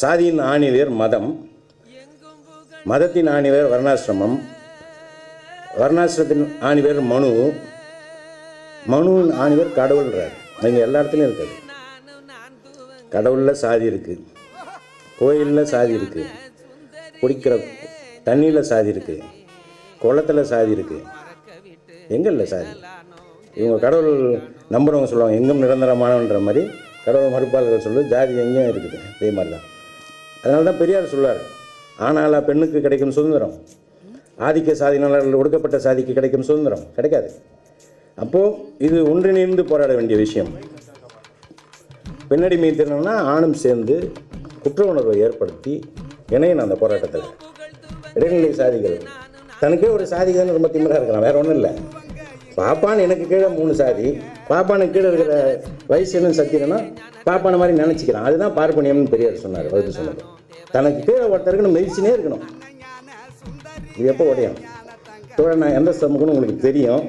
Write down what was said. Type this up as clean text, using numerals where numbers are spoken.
சாதியின் ஆணிவேர் மதம், மதத்தின் ஆணிவேர் வர்ணாசிரமம், வர்ணாசிரமத்தின் ஆணிவேர் மனு, மனுவின் ஆணிவேர் கடவுள்ன்றார். இங்கே எல்லா இடத்துலையும் இருக்குது. கடவுளில் சாதி இருக்குது, கோயிலில் சாதி இருக்குது, குடிக்கிற தண்ணியில் சாதி இருக்குது, குளத்தில் சாதி இருக்குது. எங்கே இல்லை சாதி? இவங்க கடவுள் நம்புறவங்க சொல்லுவாங்க எங்கும் நிரந்தரமானன்ற மாதிரி, கடவுள் மறுப்பாளர்கள் சொல்லு ஜாதி எங்கேயும் இருக்குது. அதே மாதிரி தான். அதனால தான் பெரியார் சொல்வார், ஆனால் பெண்ணுக்கு கிடைக்கும் சுதந்திரம் ஆதிக்க சாதியினால் ஒடுக்கப்பட்ட சாதிக்கு கிடைக்கும் சுதந்திரம் கிடைக்காது. அப்போது இது ஒன்றிணைந்து போராட வேண்டிய விஷயம். பெண்ணடிமை திறனா ஆணும் சேர்ந்து குற்ற உணர்வை ஏற்படுத்தி இணையணும் அந்த போராட்டத்தில். இடைநிலை சாதிகள் தனக்கே ஒரு சாதிகள் ரொம்ப திமிராக இருக்கலாம், வேறு ஒன்றும் இல்லை. பாப்பான்னு எனக்கு கீழே 3 சாதி, பாப்பானுக்கு கீழே இருக்கிற வயசுன்னு சத்தியம்னா பாப்பான மாதிரி நினச்சிக்கிறான். அதுதான் பார்ப்பனியம்னு பெரியார் சொன்னார். வகுத்து சொன்னார், தனக்கு கீழே ஒருத்தருக்கு மெதிச்சுனே இருக்கணும். இது எப்போ உடையும்? தோழ நான் எந்த சமூகம்னு உங்களுக்கு தெரியும்.